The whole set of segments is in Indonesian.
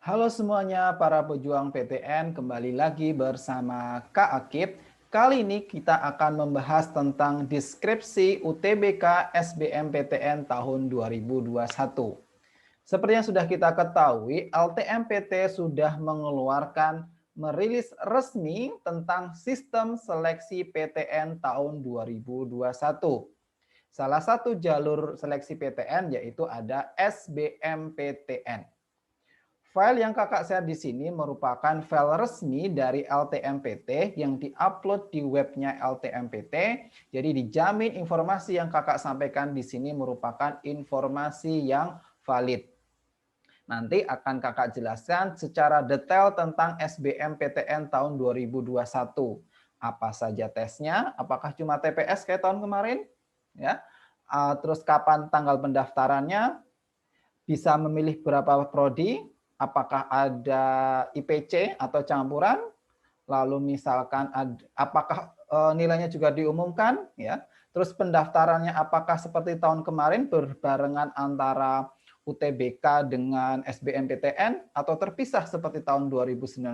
Halo semuanya para pejuang PTN, kembali lagi bersama Kak Akib. Kali ini kita akan membahas tentang deskripsi UTBK SBMPTN tahun 2021. Seperti yang sudah kita ketahui, LTMPT sudah merilis resmi tentang sistem seleksi PTN tahun 2021. Salah satu jalur seleksi PTN yaitu ada SBMPTN. File yang kakak share di sini merupakan file resmi dari LTMPT yang diupload di webnya LTMPT. Jadi dijamin informasi yang kakak sampaikan di sini merupakan informasi yang valid. Nanti akan kakak jelaskan secara detail tentang SBMPTN tahun 2021. Apa saja tesnya? Apakah cuma TPS kayak tahun kemarin? Ya. Terus kapan tanggal pendaftarannya? Bisa memilih berapa prodi? Apakah ada IPC atau campuran? Lalu misalkan apakah nilainya juga diumumkan? Ya. Terus pendaftarannya apakah seperti tahun kemarin berbarengan antara UTBK dengan SBMPTN atau terpisah seperti tahun 2019?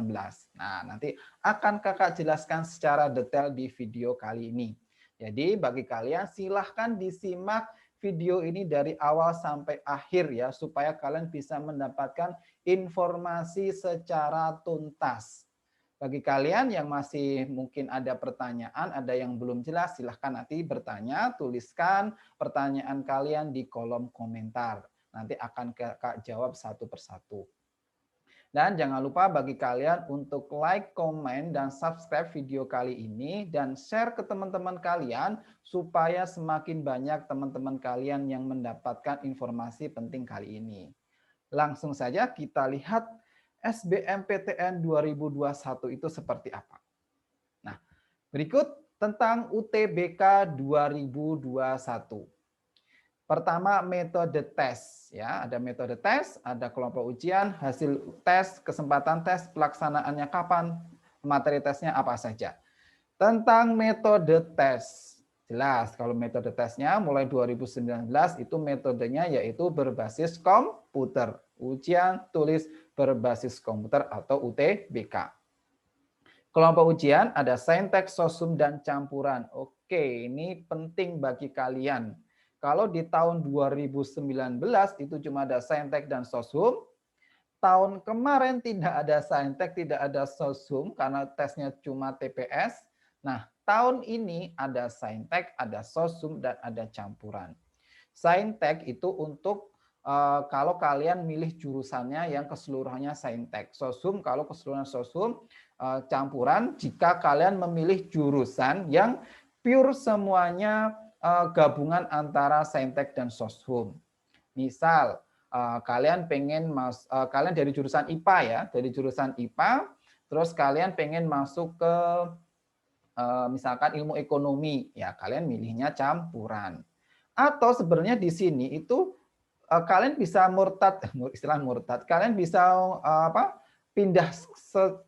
Nah, nanti akan kakak jelaskan secara detail di video kali ini. Jadi bagi kalian silahkan disimak video ini dari awal sampai akhir ya, supaya kalian bisa mendapatkan informasi secara tuntas. Bagi kalian yang masih mungkin ada pertanyaan, ada yang belum jelas, silahkan nanti bertanya, tuliskan pertanyaan kalian di kolom komentar. Nanti akan kakak jawab satu persatu. Dan jangan lupa bagi kalian untuk like, komen, dan subscribe video kali ini, dan share ke teman-teman kalian supaya semakin banyak teman-teman kalian yang mendapatkan informasi penting kali ini. Langsung saja kita lihat SBMPTN 2021 itu seperti apa. Nah, berikut tentang UTBK 2021. Pertama, metode tes ya, ada metode tes, ada kelompok ujian, hasil tes, kesempatan tes, pelaksanaannya kapan, materi tesnya apa saja. Tentang metode tes, jelas kalau metode tesnya mulai 2019 itu metodenya yaitu berbasis komputer, ujian tulis berbasis komputer atau UTBK. Kelompok ujian ada saintek, sosum, dan campuran. Oke, ini penting bagi kalian. Kalau di tahun 2019 itu cuma ada saintek dan sosum, tahun kemarin tidak ada saintek, tidak ada sosum karena tesnya cuma TPS. Nah, tahun ini ada saintek, ada sosum, dan ada campuran. Saintek itu untuk kalau kalian milih jurusannya yang keseluruhannya saintek. Sosum kalau keseluruhan sosum, campuran jika kalian memilih jurusan yang pure semuanya gabungan antara saintek dan soshum. Misal kalian kalian dari jurusan IPA ya, dari jurusan IPA, terus kalian pengen masuk ke misalkan ilmu ekonomi, ya kalian milihnya campuran. Atau sebenarnya di sini itu kalian bisa murtad, istilah murtad, kalian bisa pindah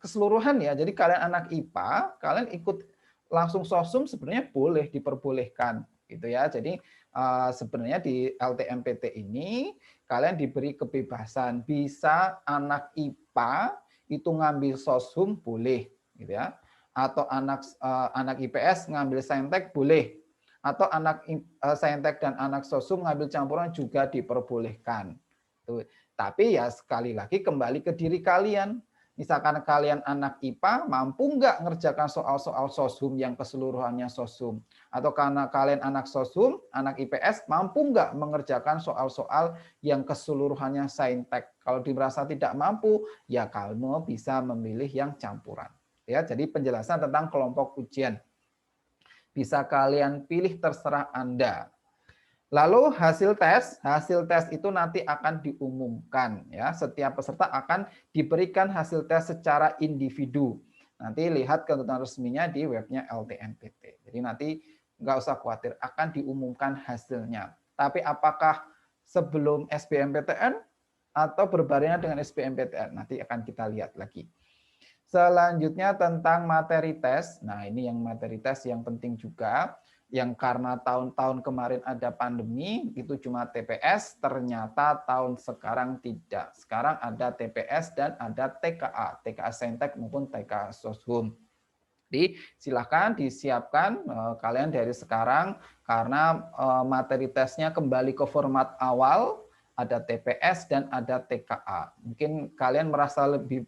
keseluruhan ya. Jadi kalian anak IPA, kalian ikut langsung sosum sebenarnya boleh, diperbolehkan gitu ya. Jadi sebenarnya di LTMPT ini kalian diberi kebebasan, bisa anak IPA itu ngambil sosum boleh gitu ya. Atau anak IPS ngambil saintek boleh. Atau anak saintek dan anak sosum ngambil campuran juga diperbolehkan. Tapi ya sekali lagi kembali ke diri kalian. Misalkan kalian anak IPA, mampu nggak ngerjakan soal-soal sosum yang keseluruhannya sosum? Atau karena kalian anak sosum, anak IPS, mampu nggak mengerjakan soal-soal yang keseluruhannya saintek? Kalau dirasa tidak mampu, ya kamu bisa memilih yang campuran. Ya, jadi penjelasan tentang kelompok ujian. Bisa kalian pilih terserah Anda. Lalu hasil tes itu nanti akan diumumkan ya. Setiap peserta akan diberikan hasil tes secara individu. Nanti lihat ketentuan resminya di webnya LTMPT. Jadi nanti nggak usah khawatir, akan diumumkan hasilnya. Tapi apakah sebelum SBMPTN atau berbarengan dengan SBMPTN? Nanti akan kita lihat lagi. Selanjutnya tentang materi tes. Nah, ini yang materi tes yang penting juga. yang karena tahun-tahun kemarin ada pandemi itu cuma TPS, ternyata tahun sekarang tidak. Sekarang ada TPS dan ada TKA, TKA Saintek maupun TKA Soshum. Jadi silakan disiapkan kalian dari sekarang karena materi tesnya kembali ke format awal, ada TPS dan ada TKA. Mungkin kalian merasa lebih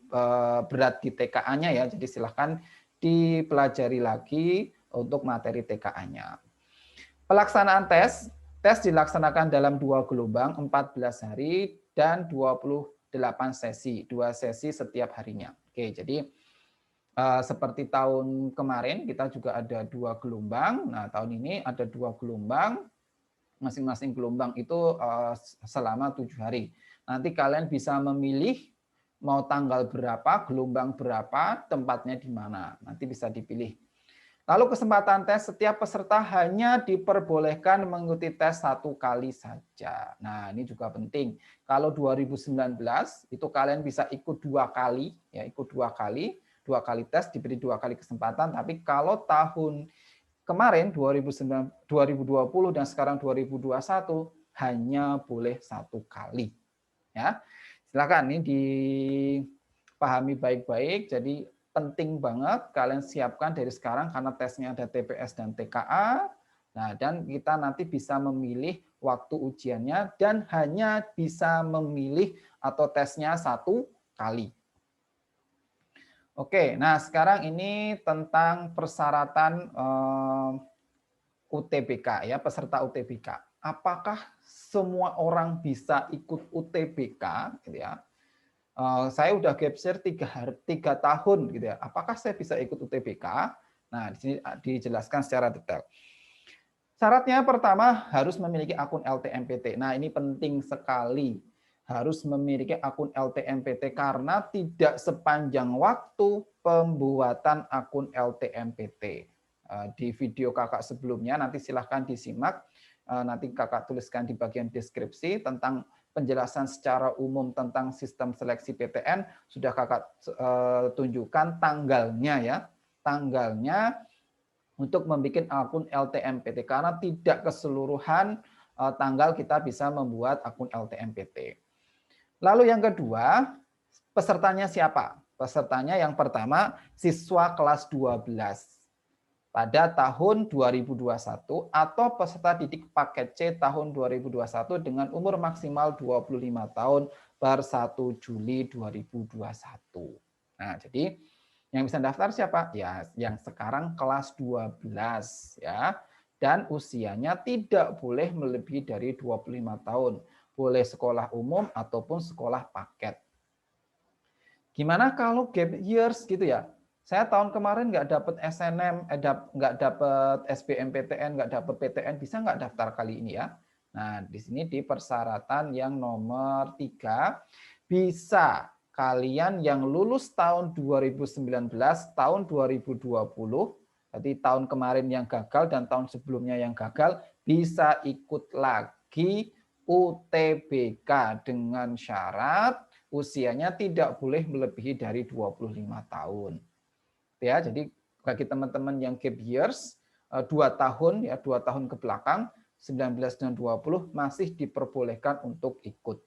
berat di TKA-nya ya, jadi silakan dipelajari lagi untuk materi TKA-nya. Pelaksanaan tes dilaksanakan dalam 2 gelombang, 14 hari dan 28 sesi, 2 sesi setiap harinya. Oke, jadi seperti tahun kemarin kita juga ada 2 gelombang. Nah, tahun ini ada 2 gelombang, masing-masing gelombang itu selama 7 hari. Nanti kalian bisa memilih mau tanggal berapa, gelombang berapa, tempatnya di mana. Nanti bisa dipilih. Lalu kesempatan tes, setiap peserta hanya diperbolehkan mengikuti tes 1 kali saja. Nah, ini juga penting. Kalau 2019 itu kalian bisa ikut 2 kali, ya ikut 2 kali tes, diberi 2 kali kesempatan. Tapi kalau tahun kemarin 2020 dan sekarang 2021 hanya boleh 1 kali. Ya, silakan ini dipahami baik-baik. Jadi penting banget kalian siapkan dari sekarang karena tesnya ada TPS dan TKA. Nah, dan kita nanti bisa memilih waktu ujiannya dan hanya bisa memilih atau tesnya 1 kali. Oke, nah sekarang ini tentang persyaratan UTBK ya, peserta UTBK. Apakah semua orang bisa ikut UTBK gitu ya? Saya udah gap year 3 tahun gitu ya. Apakah saya bisa ikut UTBK? Nah, di sini dijelaskan secara detail. Syaratnya pertama harus memiliki akun LTMPT. Nah, ini penting sekali. Harus memiliki akun LTMPT karena tidak sepanjang waktu pembuatan akun LTMPT. Di video kakak sebelumnya nanti silahkan disimak. Nanti kakak tuliskan di bagian deskripsi tentang penjelasan secara umum tentang sistem seleksi PTN sudah kakak tunjukkan tanggalnya ya, tanggalnya untuk membuat akun LTMPT karena tidak keseluruhan tanggal kita bisa membuat akun LTMPT. Lalu yang kedua, pesertanya siapa? Pesertanya yang pertama siswa kelas 12 pada tahun 2021 atau peserta didik paket C tahun 2021 dengan umur maksimal 25 tahun per 1 Juli 2021. Nah, jadi yang bisa daftar siapa? Ya, yang sekarang kelas 12 ya. Dan usianya tidak boleh melebihi dari 25 tahun. Boleh sekolah umum ataupun sekolah paket. Gimana kalau gap years gitu ya? Saya tahun kemarin nggak dapat SNM, nggak dapat SBMPTN, nggak dapat PTN, bisa nggak daftar kali ini ya? Nah, di sini di persyaratan yang nomor 3, bisa kalian yang lulus tahun 2019, tahun 2020, berarti tahun kemarin yang gagal dan tahun sebelumnya yang gagal, bisa ikut lagi UTBK dengan syarat usianya tidak boleh melebihi dari 25 tahun. Ya, jadi bagi teman-teman yang gap years 2 tahun ya, 2 tahun ke belakang 19 dan 20 masih diperbolehkan untuk ikut.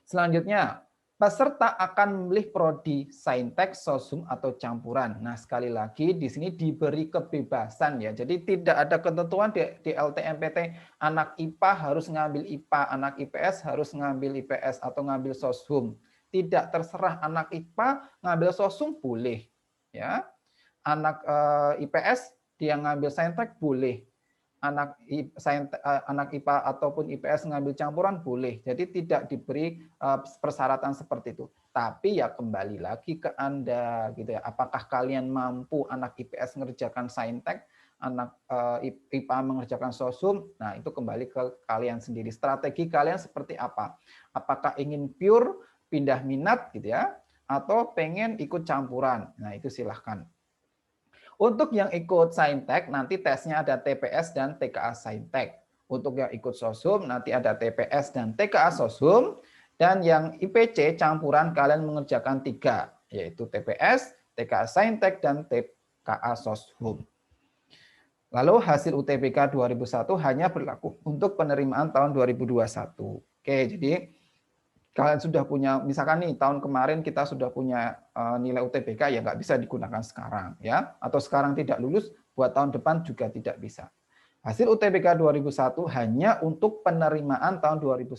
Selanjutnya, peserta akan memilih prodi Saintek, Soshum atau campuran. Nah, sekali lagi di sini diberi kebebasan ya. Jadi tidak ada ketentuan di LTMPT anak IPA harus ngambil IPA, anak IPS harus ngambil IPS atau ngambil Soshum. Tidak, terserah anak IPA ngambil Soshum boleh ya. Anak IPS dia ngambil Saintek boleh. Anak IPA ataupun IPS ngambil campuran boleh. Jadi tidak diberi persyaratan seperti itu. Tapi ya kembali lagi ke Anda gitu ya. Apakah kalian mampu anak IPS mengerjakan Saintek, anak IPA mengerjakan Soshum? Nah, itu kembali ke kalian sendiri. Strategi kalian seperti apa? Apakah ingin pure pindah minat gitu ya, atau pengen ikut campuran? Nah, itu silahkan. Untuk yang ikut Saintek, nanti tesnya ada TPS dan TKA Saintek. Untuk yang ikut Soshum, nanti ada TPS dan TKA Soshum. Dan yang IPC campuran kalian mengerjakan 3, yaitu TPS, TKA Saintek, dan TKA Soshum. Lalu hasil UTBK 2001 hanya berlaku untuk penerimaan tahun 2021. Oke, jadi kalian sudah punya, misalkan nih tahun kemarin kita sudah punya nilai UTBK, ya nggak bisa digunakan sekarang ya, atau sekarang tidak lulus, buat tahun depan juga tidak bisa. Hasil UTBK 2001 hanya untuk penerimaan tahun 2001.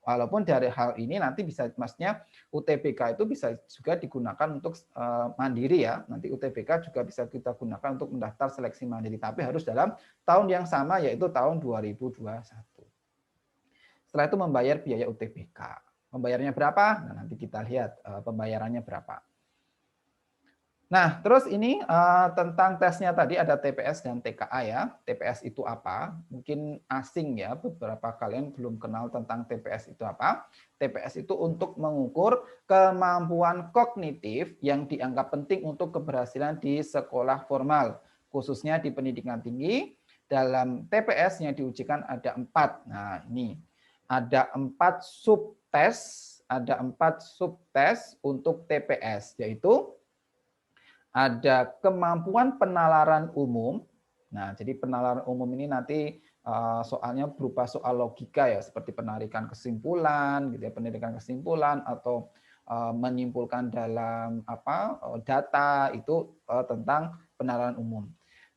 Walaupun dari hal ini nanti bisa, maksudnya UTBK itu bisa juga digunakan untuk mandiri ya. Nanti UTBK juga bisa kita gunakan untuk mendaftar seleksi mandiri, tapi harus dalam tahun yang sama, yaitu tahun 2021. Setelah itu membayar biaya UTBK. Membayarnya berapa? Nah, nanti kita lihat pembayarannya berapa. Nah, terus ini tentang tesnya tadi ada TPS dan TKA ya. TPS itu apa? Mungkin asing ya, beberapa kalian belum kenal tentang TPS itu apa. TPS itu untuk mengukur kemampuan kognitif yang dianggap penting untuk keberhasilan di sekolah formal, khususnya di pendidikan tinggi. Dalam TPS yang diujikan ada 4. Nah, ini ada 4 subtes, untuk TPS, yaitu ada kemampuan penalaran umum. Nah, jadi penalaran umum ini nanti soalnya berupa soal logika ya, seperti penarikan kesimpulan, gitu ya, penarikan kesimpulan atau menyimpulkan dalam data itu tentang penalaran umum.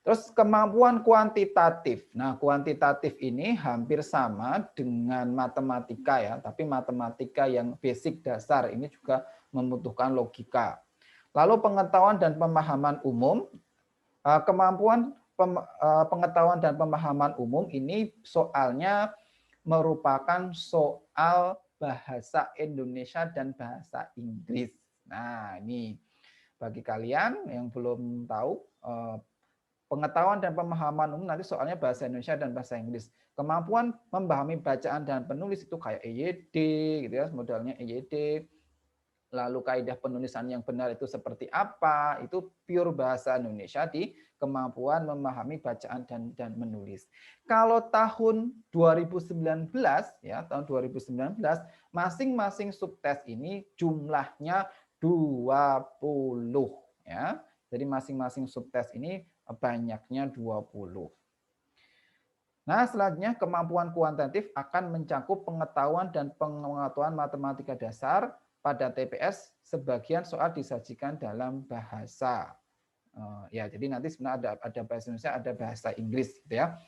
Terus kemampuan kuantitatif. Nah, kuantitatif ini hampir sama dengan matematika ya, tapi matematika yang basic dasar ini juga membutuhkan logika. Lalu pengetahuan dan pemahaman umum, kemampuan pengetahuan dan pemahaman umum ini soalnya merupakan soal bahasa Indonesia dan bahasa Inggris. Nah, ini bagi kalian yang belum tahu, pengetahuan dan pemahaman umum nanti soalnya bahasa Indonesia dan bahasa Inggris. Kemampuan memahami bacaan dan penulis itu kayak EYD, gitu ya, modelnya EYD. Lalu kaidah penulisan yang benar itu seperti apa? Itu pure bahasa Indonesia di kemampuan memahami bacaan dan menulis. Kalau tahun 2019 ya, tahun 2019 masing-masing subtes ini jumlahnya 20 ya. Jadi masing-masing subtes ini banyaknya 20. Nah, selanjutnya kemampuan kuantitatif akan mencakup pengetahuan dan pengetahuan matematika dasar. Pada TPS sebagian soal disajikan dalam bahasa. Ya, jadi nanti sebenarnya ada bahasa Indonesia, ada bahasa Inggris gitu ya.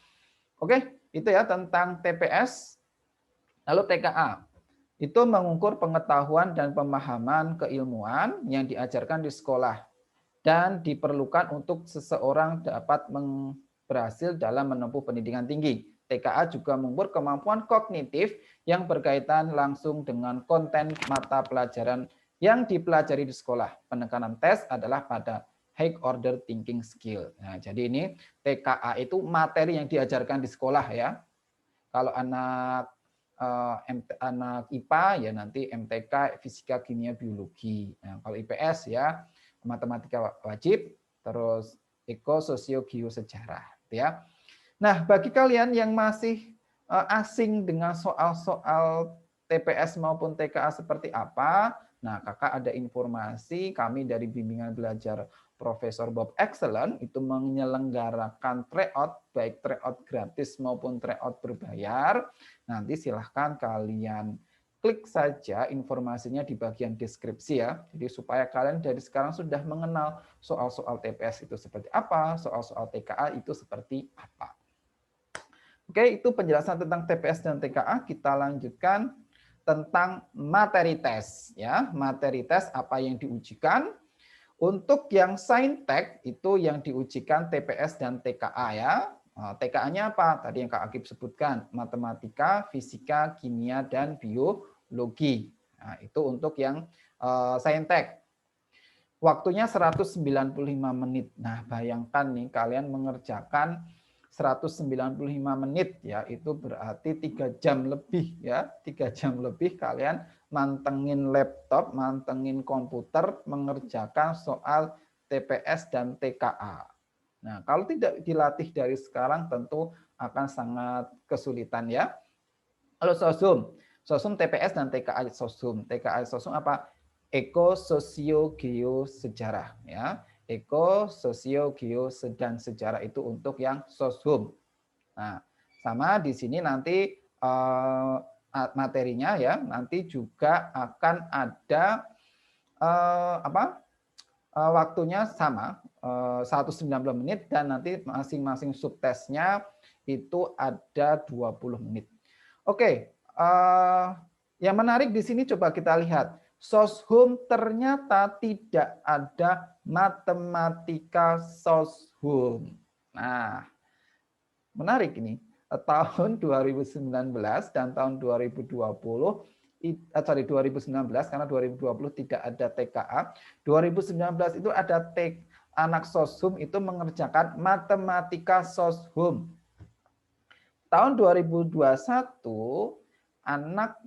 Oke, itu ya tentang TPS. Lalu TKA. Itu mengukur pengetahuan dan pemahaman keilmuan yang diajarkan di sekolah dan diperlukan untuk seseorang dapat berhasil dalam menempuh pendidikan tinggi. TKA juga mengukur kemampuan kognitif yang berkaitan langsung dengan konten mata pelajaran yang dipelajari di sekolah. Penekanan tes adalah pada high order thinking skill. Nah, jadi ini TKA itu materi yang diajarkan di sekolah ya. Kalau anak IPA ya nanti MTK fisika, kimia, biologi. Nah, kalau IPS ya matematika wajib, terus eko, sosio, geo, sejarah ya. Nah, bagi kalian yang masih asing dengan soal-soal TPS maupun TKA seperti apa, nah Kakak ada informasi, kami dari Bimbingan Belajar Profesor Bob Excellent itu menyelenggarakan tryout, baik tryout gratis maupun tryout berbayar. Nanti silahkan kalian klik saja informasinya di bagian deskripsi ya. Jadi supaya kalian dari sekarang sudah mengenal soal-soal TPS itu seperti apa, soal-soal TKA itu seperti apa. Oke, itu penjelasan tentang TPS dan TKA. Kita lanjutkan tentang materi tes ya. Materi tes apa yang diujikan? Untuk yang saintek itu yang diujikan TPS dan TKA ya. TKA-nya apa? Tadi yang Kak Akib sebutkan, matematika, fisika, kimia, dan biologi. Nah, itu untuk yang saintek. Waktunya 195 menit. Nah, bayangkan nih kalian mengerjakan 195 menit ya, itu berarti 3 jam lebih ya. 3 jam lebih kalian mantengin laptop, mantengin komputer, mengerjakan soal TPS dan TKA. Nah, kalau tidak dilatih dari sekarang tentu akan sangat kesulitan ya. Lalu sosum TPS dan TKA sosum. TKA sosum apa? Eko, sosio, geo, sejarah ya. Eko, sosio, geo, dan sejarah itu untuk yang soshum. Nah, sama di sini nanti materinya ya, nanti juga akan ada waktunya sama 190 menit dan nanti masing-masing subtesnya itu ada 20 menit. Oke, yang menarik di sini coba kita lihat. Soshum ternyata tidak ada matematika soshum. Nah, menarik ini. Tahun 2019 dan tahun 2020 2019 karena 2020 tidak ada TKA. 2019 itu ada anak soshum itu mengerjakan matematika soshum. Tahun 2021 anak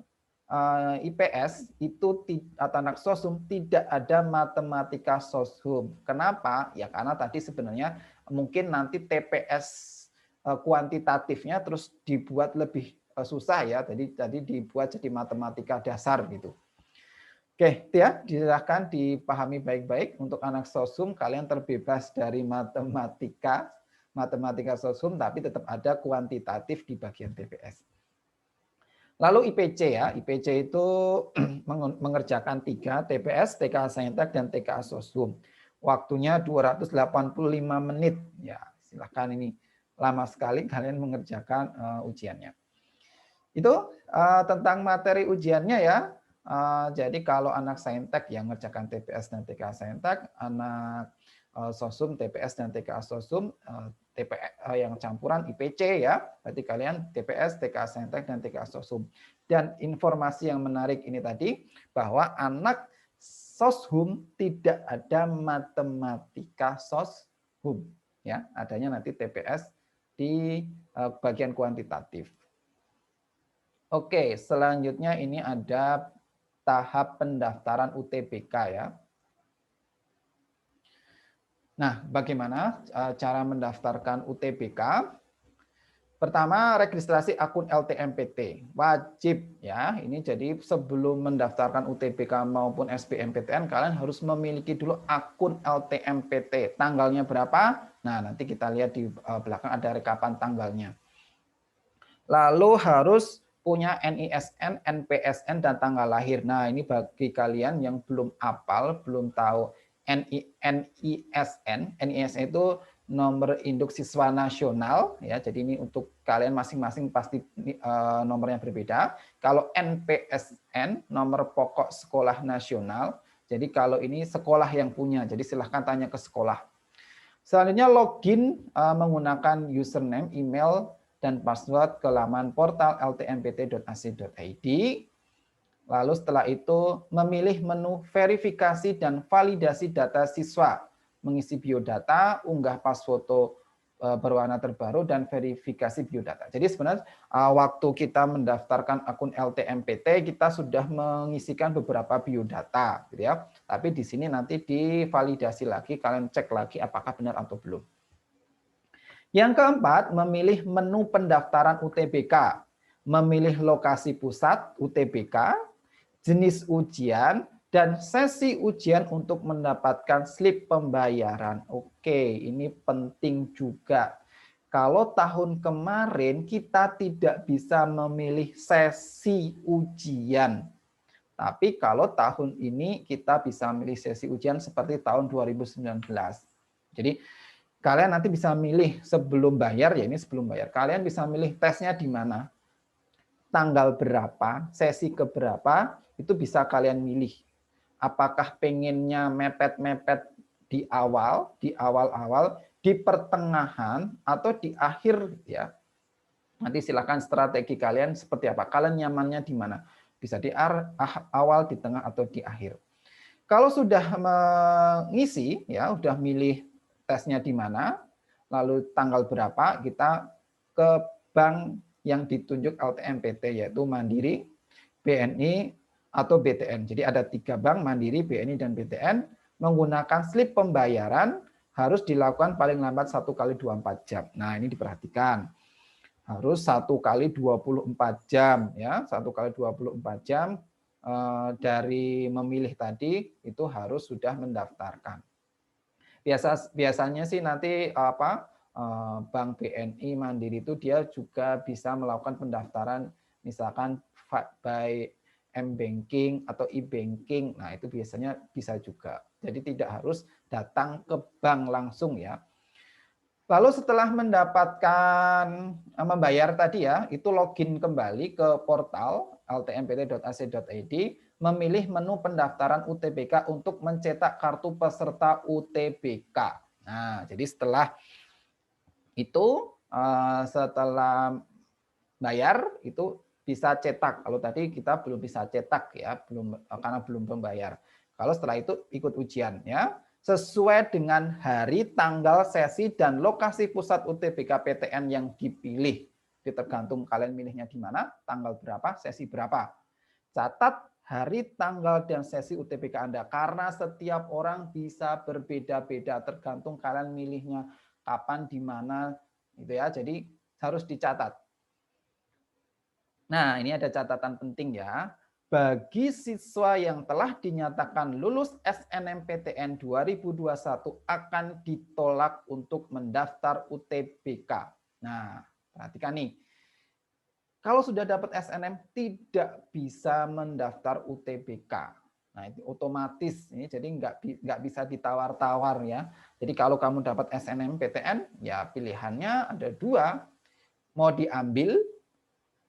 IPS itu atau anak soshum tidak ada matematika soshum. Kenapa? Ya karena tadi sebenarnya mungkin nanti TPS kuantitatifnya terus dibuat lebih susah ya. Tadi dibuat jadi matematika dasar gitu. Oke, ya, silahkan dipahami baik-baik. Untuk anak soshum kalian terbebas dari matematika soshum, tapi tetap ada kuantitatif di bagian TPS. Lalu IPC ya, IPC itu mengerjakan 3, TPS, TKA Saintek, dan TKA Soshum. Waktunya 285 menit. Ya, silakan ini lama sekali kalian mengerjakan ujiannya. Itu tentang materi ujiannya ya. Jadi kalau anak Saintek yang mengerjakan TPS dan TKA Saintek, anak Soshum, TPS dan TKA Soshum, yang campuran IPC ya, berarti kalian TPS, TKA Saintek, dan TKA Soshum. Dan informasi yang menarik ini tadi, bahwa anak Soshum tidak ada matematika Soshum. Ya, adanya nanti TPS di bagian kuantitatif. Oke, selanjutnya ini ada tahap pendaftaran UTBK ya. Nah, bagaimana cara mendaftarkan UTBK? Pertama, registrasi akun LTMPT. Wajib ya. Ini jadi sebelum mendaftarkan UTBK maupun SBMPTN, kalian harus memiliki dulu akun LTMPT. Tanggalnya berapa? Nah, nanti kita lihat di belakang ada rekapan tanggalnya. Lalu harus punya NISN, NPSN, dan tanggal lahir. Nah, ini bagi kalian yang belum hafal, belum tahu NISN. NISN itu nomor induk siswa nasional ya. Jadi ini untuk kalian masing-masing pasti nomornya berbeda. Kalau NPSN nomor pokok sekolah nasional. Jadi kalau ini sekolah yang punya. Jadi silahkan tanya ke sekolah. Selanjutnya login menggunakan username, email, dan password ke laman portal ltmpt.ac.id. Lalu setelah itu memilih menu verifikasi dan validasi data siswa, mengisi biodata, unggah pas foto berwarna terbaru, dan verifikasi biodata. Jadi sebenarnya waktu kita mendaftarkan akun LTMPT, kita sudah mengisikan beberapa biodata, gitu ya. Tapi di sini nanti divalidasi lagi, kalian cek lagi apakah benar atau belum. Yang keempat, memilih menu pendaftaran UTBK, memilih lokasi pusat UTBK, jenis ujian, dan sesi ujian untuk mendapatkan slip pembayaran. Oke, ini penting juga. Kalau tahun kemarin kita tidak bisa memilih sesi ujian. Tapi kalau tahun ini kita bisa memilih sesi ujian seperti tahun 2019. Jadi kalian nanti bisa milih sebelum bayar, ya ini sebelum bayar. Kalian bisa milih tesnya di mana, tanggal berapa, sesi keberapa, itu bisa kalian milih. Apakah pengennya mepet-mepet di awal-awal, di pertengahan, atau di akhir ya. Nanti silakan strategi kalian seperti apa. Kalian nyamannya di mana? Bisa di awal, di tengah, atau di akhir. Kalau sudah mengisi, ya udah milih tesnya di mana, lalu tanggal berapa, kita ke bank yang ditunjuk LTMPT, yaitu Mandiri, BNI, atau BTN. Jadi ada 3 bank, Mandiri, BNI, dan BTN, menggunakan slip pembayaran harus dilakukan paling lambat 1 kali 24 jam. Nah, ini diperhatikan. Harus 1 kali 24 jam, ya, 1 kali 24 jam dari memilih tadi itu harus sudah mendaftarkan. Biasanya sih nanti Bank BNI Mandiri itu dia juga bisa melakukan pendaftaran misalkan by m-banking atau e-banking. Nah, itu biasanya bisa juga. Jadi tidak harus datang ke bank langsung ya. Lalu setelah mendapatkan membayar tadi ya, itu login kembali ke portal ltmpt.ac.id, memilih menu pendaftaran UTBK untuk mencetak kartu peserta UTBK. Nah, jadi setelah itu setelah bayar itu bisa cetak. Kalau tadi kita belum bisa cetak ya, karena belum membayar. Kalau setelah itu ikut ujian ya, sesuai dengan hari, tanggal, sesi dan lokasi pusat UTBK PTN yang dipilih. Itu tergantung kalian milihnya di mana, tanggal berapa, sesi berapa. Catat hari, tanggal dan sesi UTBK Anda karena setiap orang bisa berbeda-beda tergantung kalian milihnya kapan, di mana gitu ya. Jadi harus dicatat. Nah, ini ada catatan penting ya. Bagi siswa yang telah dinyatakan lulus SNMPTN 2021 akan ditolak untuk mendaftar UTBK. Nah, perhatikan nih. Kalau sudah dapat SNM tidak bisa mendaftar UTBK. Nah, itu otomatis ini jadi nggak bisa ditawar-tawar ya. Jadi kalau kamu dapat SNMPTN ya pilihannya ada dua, mau diambil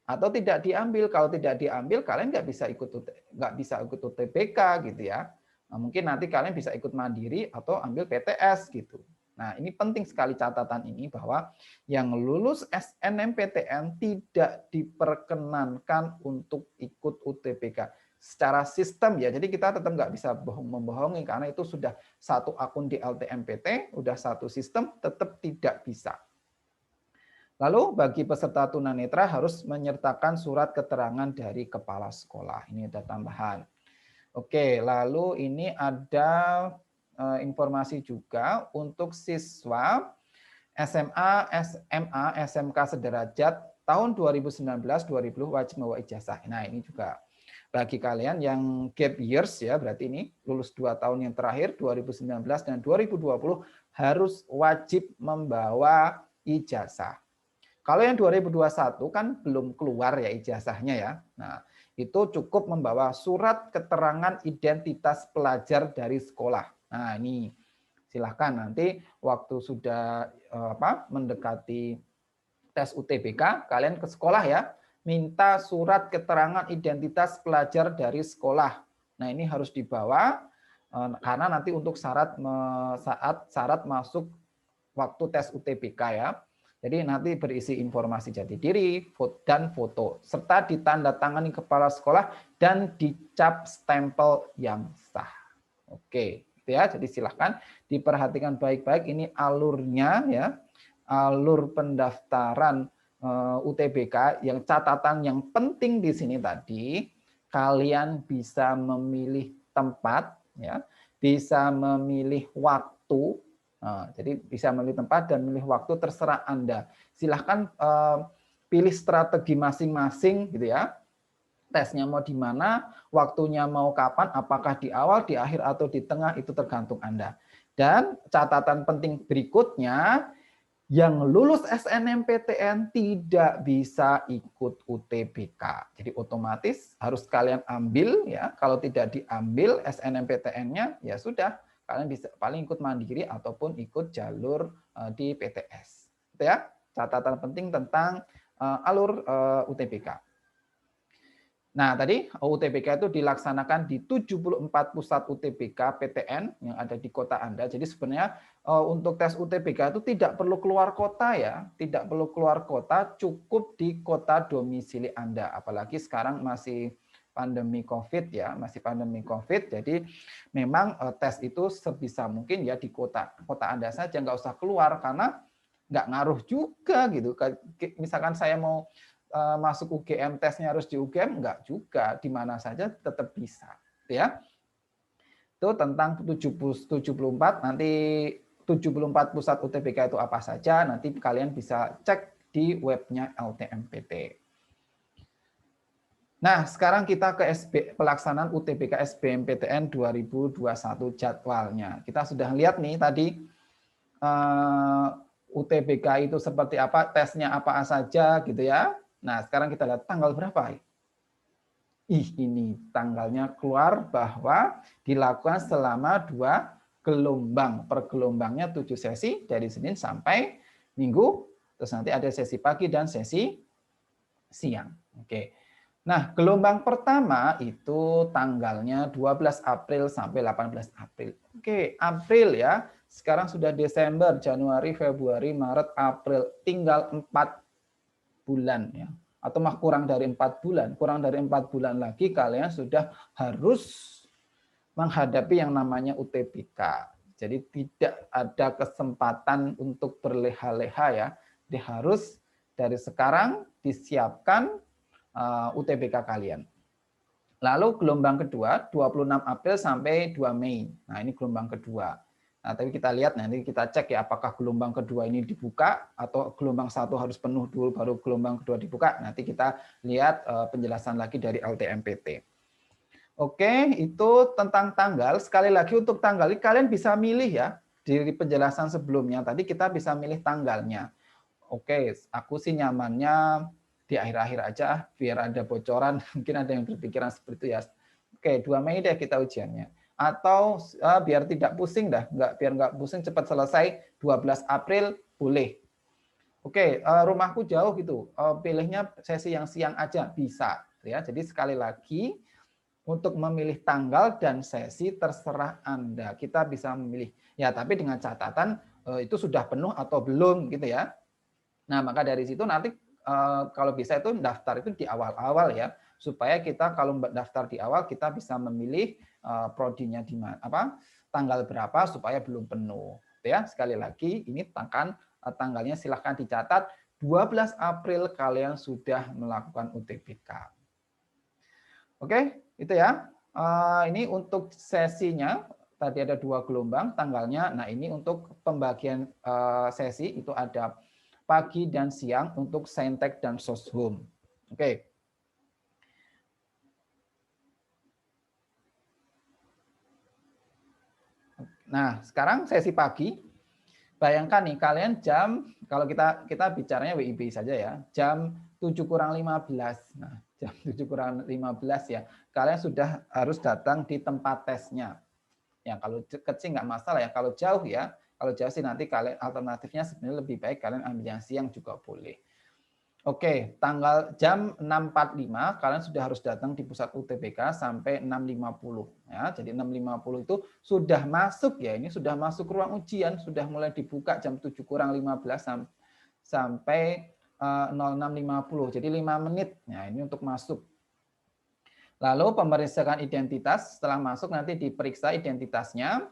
atau tidak diambil. Kalau tidak diambil kalian nggak bisa ikut UTBK gitu ya. Nah, mungkin nanti kalian bisa ikut mandiri atau ambil PTS gitu. Nah, ini penting sekali catatan ini bahwa yang lulus SNMPTN tidak diperkenankan untuk ikut UTBK secara sistem ya. Jadi kita tetap nggak bisa membohongi karena itu sudah satu akun di LTMPT, udah satu sistem, tetap tidak bisa. Lalu bagi peserta tunanetra harus menyertakan surat keterangan dari kepala sekolah. Ini ada tambahan. Oke, lalu ini ada informasi juga untuk siswa SMA, SMA, SMK sederajat tahun 2019-2020 wajib membawa ijazah. Nah, ini juga bagi kalian yang gap years ya, berarti ini lulus 2 tahun yang terakhir 2019 dan 2020 harus wajib membawa ijazah. Kalau yang 2021 kan belum keluar ya ijazahnya ya. Nah, itu cukup membawa surat keterangan identitas pelajar dari sekolah. Nah, ini silahkan nanti waktu sudah mendekati tes UTBK, kalian ke sekolah ya, minta surat keterangan identitas pelajar dari sekolah. Nah, ini harus dibawa karena nanti untuk saat syarat masuk waktu tes UTBK ya. Jadi nanti berisi informasi jati diri dan foto serta ditandatangani kepala sekolah dan dicap stempel yang sah. Oke, gitu ya. Jadi silahkan diperhatikan baik-baik ini alurnya ya. Alur pendaftaran UTBK yang catatan yang penting di sini tadi kalian bisa memilih tempat ya, bisa memilih waktu. Nah, jadi bisa memilih tempat dan memilih waktu terserah Anda. Silahkan pilih strategi masing-masing gitu ya. Tesnya mau di mana, waktunya mau kapan, apakah di awal, di akhir, atau di tengah, itu tergantung Anda. Dan catatan penting berikutnya, yang lulus SNMPTN tidak bisa ikut UTBK. Jadi otomatis harus kalian ambil ya. Kalau tidak diambil SNMPTN-nya ya sudah, kalian bisa paling ikut mandiri ataupun ikut jalur di PTS. Itu ya, catatan penting tentang alur UTBK. Nah, tadi UTBK itu dilaksanakan di 74 pusat UTBK PTN yang ada di kota Anda. Jadi sebenarnya untuk tes UTBK itu tidak perlu keluar kota ya, tidak perlu keluar kota, cukup di kota domisili Anda. Apalagi sekarang masih pandemi COVID ya, masih pandemi COVID. Jadi memang tes itu sebisa mungkin ya di kota Anda saja, nggak usah keluar karena nggak ngaruh juga gitu. Misalkan saya mau masuk UGM, tesnya harus di UGM, enggak juga, di mana saja tetap bisa, ya. Itu tentang 74, nanti 74 pusat UTBK itu apa saja, nanti kalian bisa cek di webnya LTMPT. Nah, sekarang kita ke pelaksanaan UTBK SBMPTN 2021 jadwalnya. Kita sudah lihat nih tadi UTBK itu seperti apa, tesnya apa saja gitu ya. Nah, sekarang kita lihat tanggal berapa. Ini tanggalnya keluar bahwa dilakukan selama 2 gelombang. Per gelombangnya 7 sesi dari Senin sampai Minggu. Terus nanti ada sesi pagi dan sesi siang. Oke. Nah, gelombang pertama itu tanggalnya 12 April sampai 18 April. Oke, April ya. Sekarang sudah Desember, Januari, Februari, Maret, April. Tinggal 4 bulan ya. Atau mah kurang dari 4 bulan. Kurang dari 4 bulan lagi kalian sudah harus menghadapi yang namanya UTBK. Jadi tidak ada kesempatan untuk berleha-leha ya. Dia harus dari sekarang disiapkan UTBK kalian. Lalu gelombang kedua 26 April sampai 2 Mei. Nah, ini gelombang kedua. Nah, tapi kita lihat nanti kita cek ya apakah gelombang kedua ini dibuka atau gelombang satu harus penuh dulu baru gelombang kedua dibuka. Nanti kita lihat penjelasan lagi dari LTMPT. Oke, itu tentang tanggal. Sekali lagi untuk tanggal ini kalian bisa milih ya di penjelasan sebelumnya. Tadi kita bisa milih tanggalnya. Oke, aku sih nyamannya di akhir-akhir aja biar ada bocoran. Mungkin ada yang berpikiran seperti itu ya. Oke, 2 Mei deh kita ujiannya. Atau biar tidak pusing dah, biar nggak pusing cepat selesai 12 April boleh. Oke, rumahku jauh gitu. Pilihnya sesi yang siang aja bisa ya. Jadi sekali lagi untuk memilih tanggal dan sesi terserah Anda. Kita bisa memilih. Ya, tapi dengan catatan itu sudah penuh atau belum gitu ya. Nah, maka dari situ nanti kalau bisa itu daftar itu di awal-awal ya, supaya kita kalau daftar di awal kita bisa memilih prodinya di mana, tanggal berapa supaya belum penuh. Ya, sekali lagi ini tanggalnya silahkan dicatat 12 April kalian sudah melakukan UTBK. Oke, itu ya. Ini untuk sesinya tadi ada 2 gelombang tanggalnya. Nah, ini untuk pembagian sesi itu ada pagi dan siang untuk Saintek dan Soshum. Oke. Nah, sekarang sesi pagi. Bayangkan nih kalian kalau kita bicaranya WIB saja ya, jam 7 kurang 15. Nah, jam 7 kurang 15 ya, kalian sudah harus datang di tempat tesnya. Ya, kalau kecil nggak masalah ya, kalau jauh ya, kalau jauh sih nanti kalian alternatifnya sebenarnya lebih baik kalian ambil yang siang juga boleh. Oke, tanggal jam 6.45 kalian sudah harus datang di pusat UTBK sampai 6.50 ya. Jadi 6.50 itu sudah masuk ya, ini sudah masuk ruang ujian, sudah mulai dibuka jam 7 kurang 15 sampai 06.50. Jadi 5 menit. Nah, ini untuk masuk. Lalu pemeriksaan identitas, setelah masuk nanti diperiksa identitasnya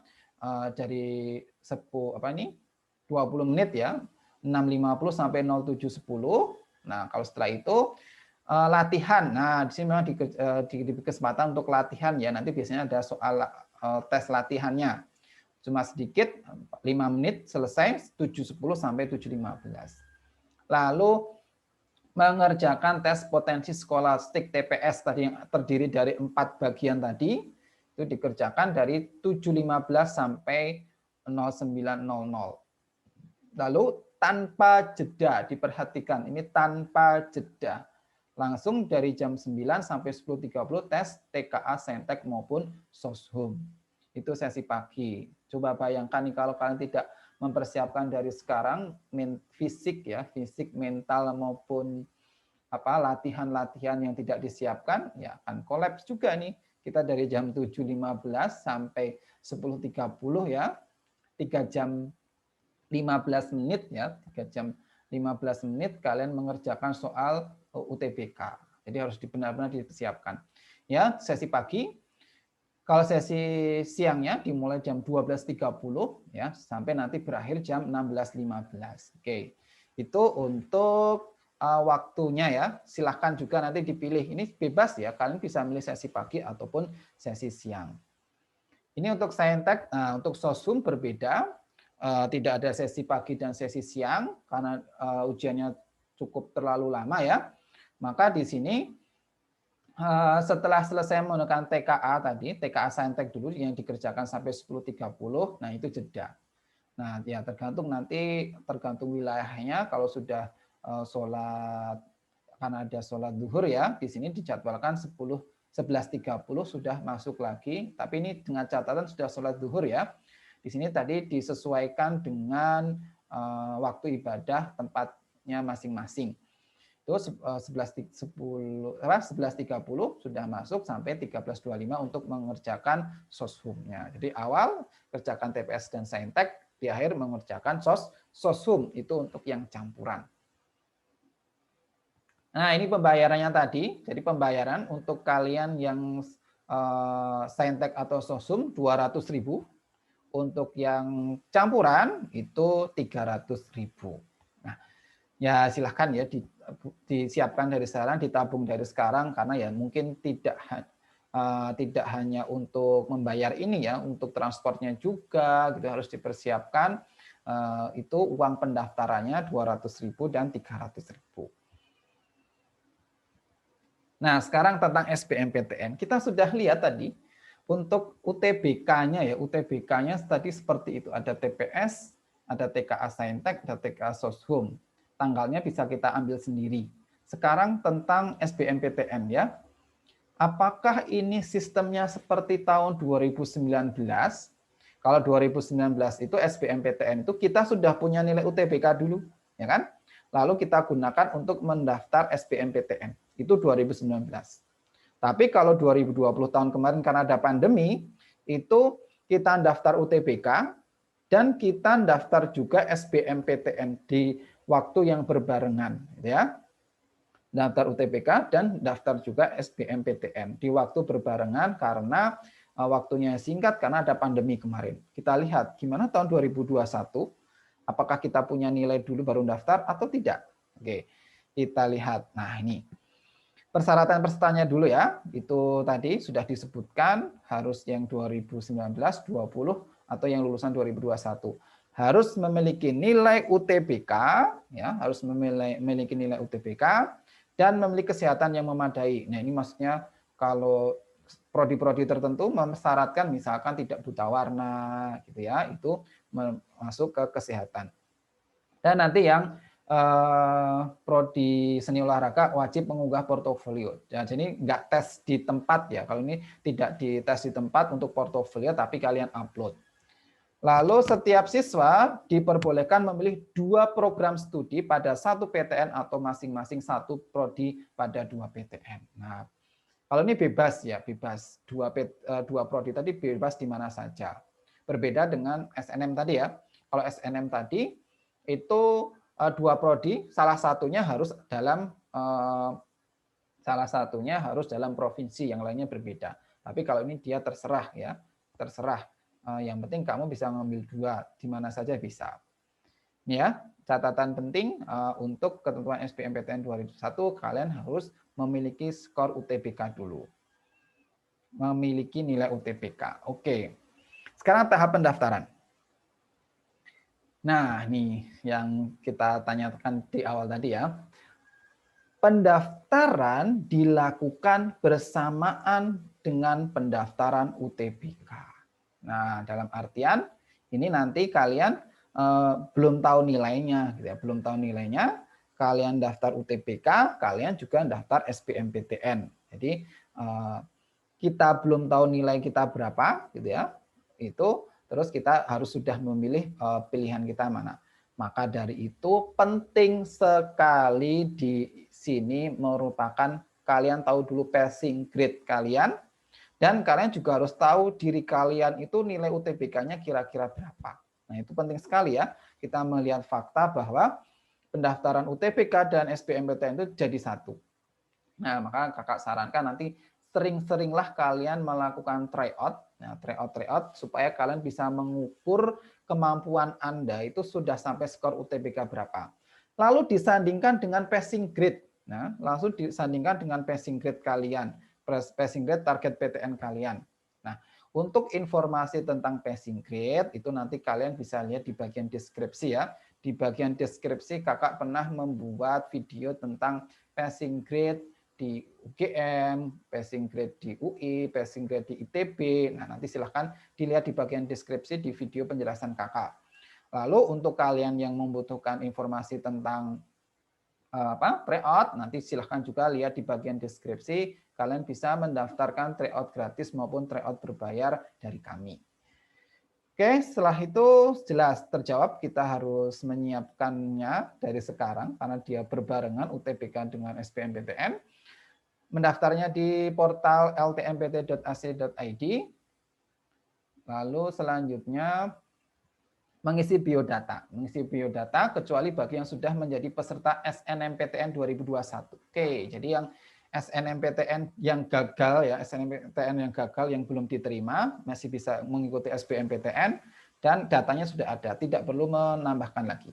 dari 20 menit ya, 6.50 sampai 07.10. Nah, kalau setelah itu latihan. Nah, di sini memang diberi kesempatan untuk latihan ya. Nanti biasanya ada soal tes latihannya. Cuma sedikit, 5 menit selesai, 7.10 sampai 7.15. Lalu mengerjakan tes potensi skolastik TPS tadi yang terdiri dari 4 bagian tadi, itu dikerjakan dari 7.15 sampai 09.00. Lalu tanpa jeda, diperhatikan ini tanpa jeda. Langsung dari jam 9 sampai 10.30 tes TKA, Saintek maupun Soshum. Itu sesi pagi. Coba bayangkan nih kalau kalian tidak mempersiapkan dari sekarang fisik ya, fisik, mental maupun latihan-latihan yang tidak disiapkan ya akan kolaps juga nih. Kita dari jam 7.15 sampai 10.30 ya, 3 jam 15 menit ya, 3 jam 15 menit kalian mengerjakan soal UTBK. Jadi harus benar-benar dipersiapkan. Ya, sesi pagi. Kalau sesi siangnya dimulai jam 12.30 ya sampai nanti berakhir jam 16.15. Oke. Itu untuk waktunya ya. Silahkan juga nanti dipilih. Ini bebas ya, kalian bisa milih sesi pagi ataupun sesi siang. Ini untuk Saintek, untuk Soshum berbeda. Tidak ada sesi pagi dan sesi siang karena ujiannya cukup terlalu lama ya. Maka di sini Setelah selesai menggunakan TKA tadi, TKA Saintek dulu yang dikerjakan sampai 10.30, nah itu jeda. Nah, ya tergantung wilayahnya. Kalau sudah sholat, karena ada sholat zuhur ya, di sini dijadwalkan 11.30 sudah masuk lagi. Tapi ini dengan catatan sudah sholat zuhur ya. Di sini tadi disesuaikan dengan waktu ibadah tempatnya masing-masing. Itu 11.30 sudah masuk sampai 13.25 untuk mengerjakan soshumnya. Jadi awal kerjakan TPS dan Saintek, di akhir mengerjakan soshum itu untuk yang campuran. Nah, ini pembayarannya tadi. Jadi pembayaran untuk kalian yang Saintek atau soshum 200.000. Untuk yang campuran itu 300.000. Nah, ya silahkan ya disiapkan dari sekarang, ditabung dari sekarang, karena ya mungkin tidak hanya untuk membayar ini ya, untuk transportnya juga gitu harus dipersiapkan. Itu uang pendaftarannya 200.000 dan 300.000. Nah, sekarang tentang SBMPTN. Kita sudah lihat tadi untuk UTBK-nya ya, UTBK-nya tadi seperti itu, ada TPS, ada TKA Saintek, ada TKA Soshum. Tanggalnya bisa kita ambil sendiri. Sekarang tentang SBMPTN ya. Apakah ini sistemnya seperti tahun 2019? Kalau 2019 itu SBMPTN itu kita sudah punya nilai UTBK dulu, ya kan? Lalu kita gunakan untuk mendaftar SBMPTN. Itu 2019. Tapi kalau 2020 tahun kemarin karena ada pandemi, itu kita daftar UTBK dan kita daftar juga SBMPTN di waktu yang berbarengan, ya. Daftar UTBK dan daftar juga SBMPTN di waktu berbarengan karena waktunya singkat karena ada pandemi kemarin. Kita lihat gimana tahun 2021, apakah kita punya nilai dulu baru daftar atau tidak. Oke, kita lihat. Nah, ini persyaratan-persyaratannya dulu ya, itu tadi sudah disebutkan harus yang 2019, 20 atau yang lulusan 2021. Harus memiliki nilai UTBK, ya, harus memiliki nilai UTBK dan memiliki kesehatan yang memadai. Nah, ini maksudnya kalau prodi-prodi tertentu mensyaratkan misalkan tidak buta warna gitu ya, itu masuk ke kesehatan. Dan nanti yang prodi seni olahraga wajib mengunggah portofolio. Ya, jadi nggak tes di tempat ya. Kalau ini tidak dites di tempat untuk portofolio, tapi kalian upload. Lalu setiap siswa diperbolehkan memilih 2 program studi pada 1 PTN atau masing-masing 1 prodi pada 2 PTN. Nah, kalau ini bebas ya, bebas. 2 prodi tadi bebas di mana saja. Berbeda dengan SNM tadi ya. Kalau SNM tadi itu 2 prodi, salah satunya harus dalam provinsi, yang lainnya berbeda. Tapi kalau ini dia terserah ya, terserah. Yang penting kamu bisa mengambil 2 di mana saja bisa. Ini ya, catatan penting untuk ketentuan SBMPTN 2021 kalian harus memiliki skor UTBK dulu. Memiliki nilai UTBK. Oke. Sekarang tahap pendaftaran. Nah, nih yang kita tanyakan di awal tadi ya. Pendaftaran dilakukan bersamaan dengan pendaftaran UTBK. Nah, dalam artian ini nanti kalian belum tahu nilainya, gitu ya, belum tahu nilainya, kalian daftar UTBK, kalian juga daftar SBMPTN. Jadi kita belum tahu nilai kita berapa, gitu ya, itu terus kita harus sudah memilih pilihan kita mana. Maka dari itu penting sekali di sini merupakan kalian tahu dulu passing grade kalian, dan kalian juga harus tahu diri kalian itu nilai UTBK-nya kira-kira berapa. Nah, itu penting sekali ya, kita melihat fakta bahwa pendaftaran UTBK dan SBMPTN itu jadi satu. Nah, maka kakak sarankan nanti sering-seringlah kalian melakukan tryout, nah, tryout supaya kalian bisa mengukur kemampuan Anda itu sudah sampai skor UTBK berapa. Lalu disandingkan dengan passing grade. Nah, langsung disandingkan dengan passing grade kalian, passing grade target PTN kalian. Nah, untuk informasi tentang passing grade itu nanti kalian bisa lihat di bagian deskripsi ya. Di bagian deskripsi kakak pernah membuat video tentang passing grade, di UGM, passing grade di UI, passing grade di ITB. Nah, nanti silahkan dilihat di bagian deskripsi di video penjelasan kakak. Lalu untuk kalian yang membutuhkan informasi tentang tryout, nanti silahkan juga lihat di bagian deskripsi. Kalian bisa mendaftarkan tryout gratis maupun tryout berbayar dari kami. Oke, setelah itu jelas terjawab, kita harus menyiapkannya dari sekarang karena dia berbarengan UTBK dengan SBMPTN. Mendaftarnya di portal ltmpt.ac.id. Lalu selanjutnya mengisi biodata. Mengisi biodata kecuali bagi yang sudah menjadi peserta SNMPTN 2021. Oke, jadi yang SNMPTN yang gagal ya, SNMPTN yang gagal yang belum diterima masih bisa mengikuti SBMPTN dan datanya sudah ada, tidak perlu menambahkan lagi.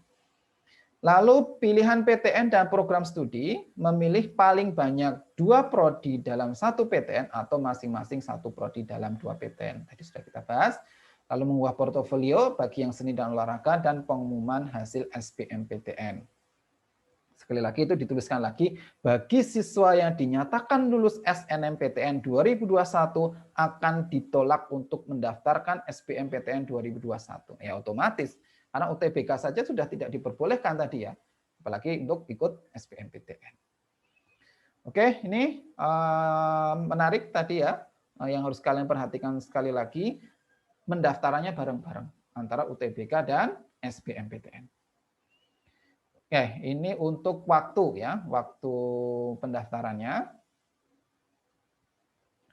Lalu pilihan PTN dan program studi memilih paling banyak 2 prodi dalam 1 PTN atau masing-masing 1 prodi dalam 2 PTN. Tadi sudah kita bahas. Lalu mengunggah portofolio bagi yang seni dan olahraga dan pengumuman hasil SBMPTN. Sekali lagi itu dituliskan lagi, bagi siswa yang dinyatakan lulus SNMPTN 2021 akan ditolak untuk mendaftarkan SBMPTN 2021. Ya otomatis, karena UTBK saja sudah tidak diperbolehkan tadi ya, apalagi untuk ikut SBMPTN. Oke, ini menarik tadi ya, yang harus kalian perhatikan sekali lagi, mendaftarannya bareng-bareng antara UTBK dan SBMPTN. Oke, ini untuk waktu ya, waktu pendaftarannya.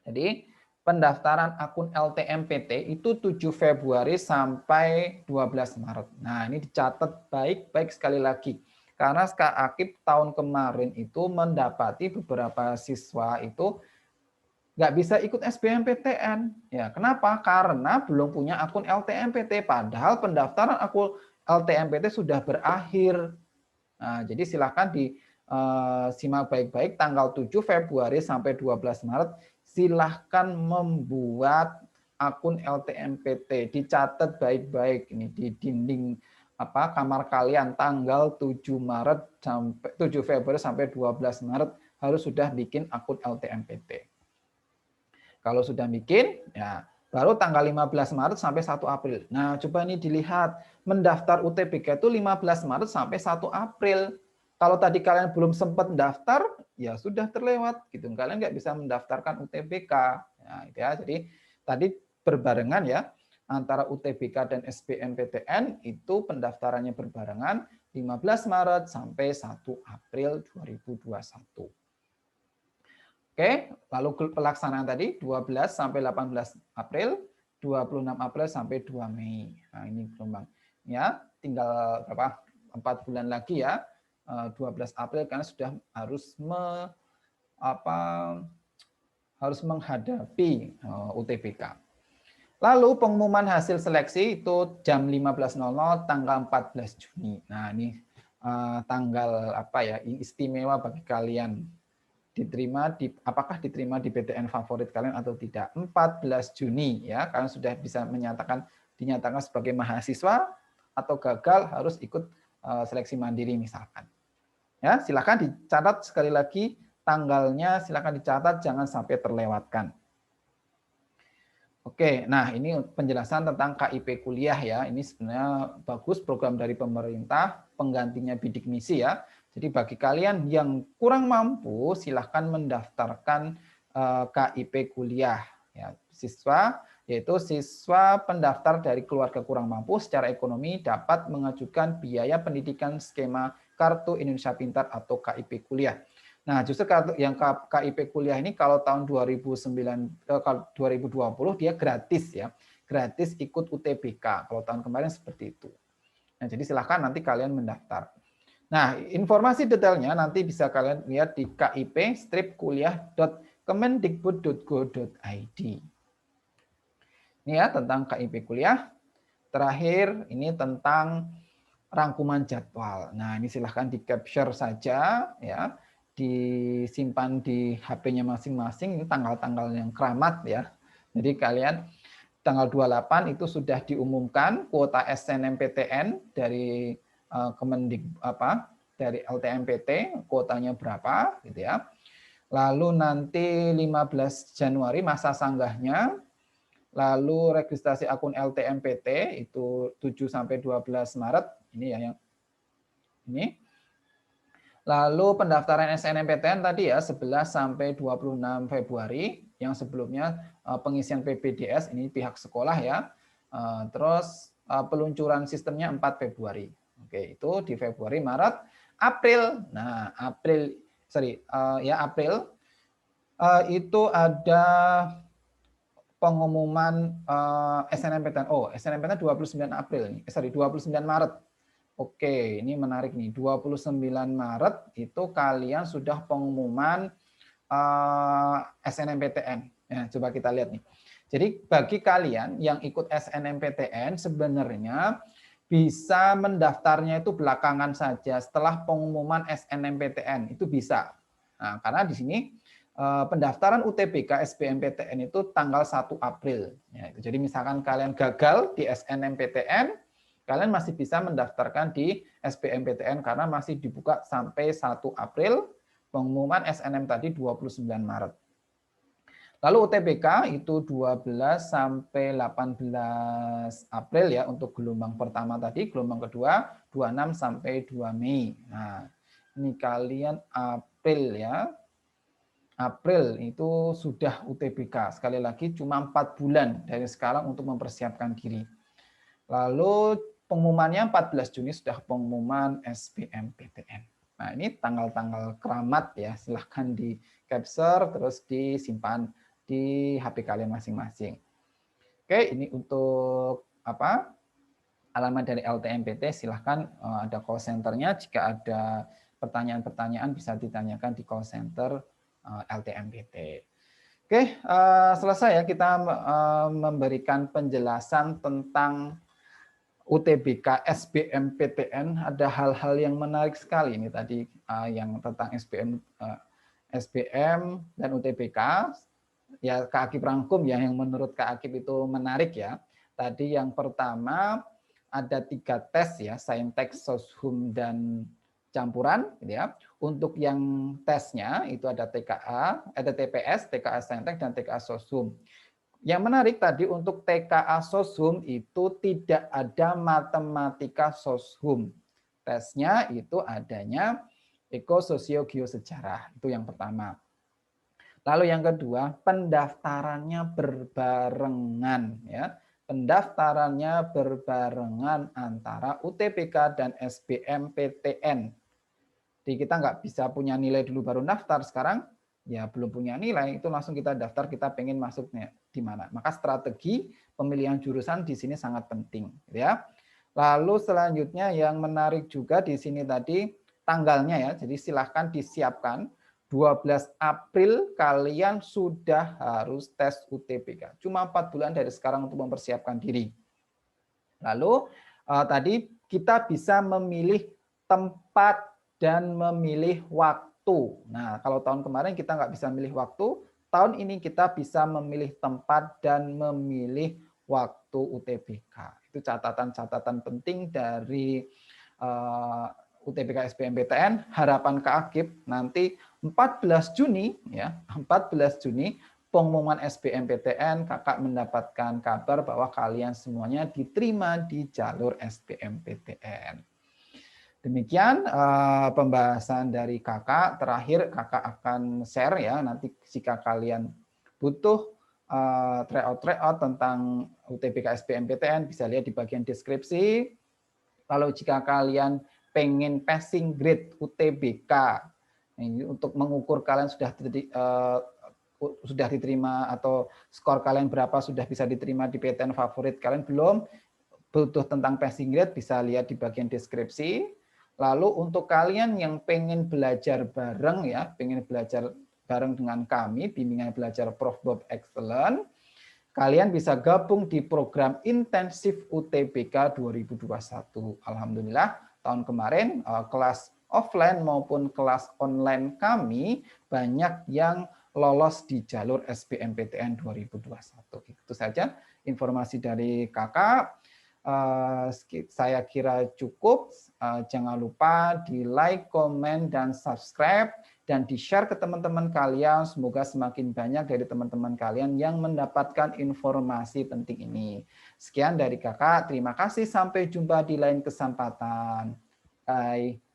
Jadi pendaftaran akun LTMPT itu 7 Februari sampai 12 Maret. Nah, ini dicatat baik-baik sekali lagi. Karena Kak Akib tahun kemarin itu mendapati beberapa siswa itu nggak bisa ikut SBMPTN. Ya, kenapa? Karena belum punya akun LTMPT. Padahal pendaftaran akun LTMPT sudah berakhir. Nah, jadi silakan disimak baik-baik tanggal 7 Februari sampai 12 Maret. Silahkan membuat akun LTMPT. Dicatat baik-baik ini di dinding kamar kalian tanggal 7 Maret sampai 7 Februari sampai 12 Maret harus sudah bikin akun LTMPT. Kalau sudah bikin, ya baru tanggal 15 Maret sampai 1 April. Nah, coba ini dilihat, mendaftar UTBK itu 15 Maret sampai 1 April. Kalau tadi kalian belum sempat daftar, ya sudah terlewat gitu. Kalian nggak bisa mendaftarkan UTBK. Nah, itu ya. Jadi tadi berbarengan ya antara UTBK dan SBMPTN itu pendaftarannya berbarengan 15 Maret sampai 1 April 2021. Oke, lalu pelaksanaan tadi 12 sampai 18 April, 26 April sampai 2 Mei. Nah, ini gelombang. Ya, tinggal berapa? 4 bulan lagi ya. 12 April karena sudah harus harus menghadapi UTBK. Lalu pengumuman hasil seleksi itu jam 15.00 tanggal 14 Juni. Nah, ini tanggal istimewa bagi kalian. Apakah diterima di PTN favorit kalian atau tidak. 14 Juni ya, kalian sudah bisa dinyatakan sebagai mahasiswa atau gagal harus ikut seleksi mandiri misalkan. Ya, silakan dicatat sekali lagi tanggalnya, silakan dicatat jangan sampai terlewatkan. Oke, nah ini penjelasan tentang KIP kuliah ya. Ini sebenarnya bagus program dari pemerintah, penggantinya bidik misi ya. Jadi bagi kalian yang kurang mampu, silahkan mendaftarkan KIP kuliah. Ya, yaitu siswa pendaftar dari keluarga kurang mampu secara ekonomi dapat mengajukan biaya pendidikan skema Kartu Indonesia Pintar atau KIP kuliah. Nah, justru yang KIP kuliah ini kalau tahun 2020 dia gratis ya. Gratis ikut UTBK. Kalau tahun kemarin seperti itu. Nah, jadi silahkan nanti kalian mendaftar. Nah, informasi detailnya nanti bisa kalian lihat di kip-kuliah.kemendikbud.go.id. Ini ya tentang KIP kuliah. Terakhir ini tentang rangkuman jadwal. Nah, ini silahkan di-capture saja ya. Disimpan di HP-nya masing-masing, ini tanggal-tanggal yang keramat ya. Jadi kalian tanggal 28 itu sudah diumumkan kuota SNMPTN dari dari LTMPT kuotanya berapa gitu ya. Lalu nanti 15 Januari masa sanggahnya. Lalu registrasi akun LTMPT itu 7 sampai 12 Maret. Ini ya yang ini. Lalu pendaftaran SNMPTN tadi ya 11 sampai 26 Februari. Yang sebelumnya pengisian PPDS ini pihak sekolah ya. Terus peluncuran sistemnya 4 Februari. Oke, itu di Februari, Maret, April. Nah, April itu ada pengumuman SNMPTN. Oh, SNMPTN 29 April nih. 29 Maret. Oke, ini menarik nih. 29 Maret itu kalian sudah pengumuman SNMPTN. Ya, coba kita lihat nih. Jadi bagi kalian yang ikut SNMPTN sebenarnya bisa mendaftarnya itu belakangan saja setelah pengumuman SNMPTN. Itu bisa. Nah, karena di sini pendaftaran UTBK SBMPTN itu tanggal 1 April. Ya, jadi misalkan kalian gagal di SNMPTN, kalian masih bisa mendaftarkan di SBMPTN karena masih dibuka sampai 1 April, pengumuman SNM tadi 29 Maret. Lalu UTBK itu 12 sampai 18 April ya untuk gelombang pertama tadi, gelombang kedua 26 sampai 2 Mei. Nah, ini kalian April ya. April itu sudah UTBK. Sekali lagi cuma 4 bulan dari sekarang untuk mempersiapkan diri. Lalu pengumumannya 14 Juni sudah pengumuman SBMPTN. Nah, ini tanggal-tanggal keramat ya. Silahkan di capture terus disimpan di HP kalian masing-masing. Oke, ini untuk apa? Alamat dari LTMPT, silahkan ada call center-nya. Jika ada pertanyaan-pertanyaan bisa ditanyakan di call center LTMPT. Oke, selesai ya kita memberikan penjelasan tentang UTBK SBMPTN. Ada hal-hal yang menarik sekali ini tadi yang tentang SBM dan UTBK. Ya Kak Akip rangkum ya yang menurut Kak Akip itu menarik ya. Tadi yang pertama ada 3 tes ya, saintek, soshum dan campuran gitu ya. Untuk yang tesnya itu ada TKA, ada TPS, TKA saintek dan TKA soshum. Yang menarik tadi untuk TKA soshum itu tidak ada matematika soshum. Tesnya itu adanya ekososio-geosejarah. Itu yang pertama. Lalu yang kedua, pendaftarannya berbarengan ya. Pendaftarannya berbarengan antara UTBK dan SBMPTN. Jadi kita nggak bisa punya nilai dulu baru daftar. Sekarang ya belum punya nilai, itu langsung kita daftar, kita pengen masuknya di mana. Maka strategi pemilihan jurusan di sini sangat penting ya. Lalu selanjutnya yang menarik juga di sini tadi tanggalnya ya. Jadi silahkan disiapkan 12 April kalian sudah harus tes UTBK. Cuma 4 bulan dari sekarang untuk mempersiapkan diri. Lalu tadi kita bisa memilih tempat dan memilih waktu. Nah, kalau tahun kemarin kita nggak bisa memilih waktu, tahun ini kita bisa memilih tempat dan memilih waktu UTBK. Itu catatan-catatan penting dari UTBK SBMPTN. Harapan Kak Akip nanti 14 Juni ya, 14 Juni pengumuman SBMPTN, kakak mendapatkan kabar bahwa kalian semuanya diterima di jalur SBMPTN. Demikian pembahasan dari kakak. Terakhir kakak akan share ya, nanti jika kalian butuh tryout tentang UTBK SBMPTN bisa lihat di bagian deskripsi. Lalu jika kalian pengen passing grade UTBK, ini untuk mengukur kalian sudah diterima atau skor kalian berapa, sudah bisa diterima di PTN favorit kalian belum, butuh tentang passing grade bisa lihat di bagian deskripsi. Lalu untuk kalian yang pengen belajar bareng ya, pengen belajar bareng dengan kami, bimbingan belajar Prof Bob Excellent, kalian bisa gabung di program intensif UTBK 2021. Alhamdulillah tahun kemarin kelas offline maupun kelas online kami banyak yang lolos di jalur SBMPTN 2021. Itu saja informasi dari kakak. Saya kira cukup. Jangan lupa di like, komen, dan subscribe. dan di-share ke teman-teman kalian. Semoga semakin banyak dari teman-teman kalian yang mendapatkan informasi penting ini. Sekian dari Kakak, terima kasih. Sampai jumpa di lain kesempatan. Bye.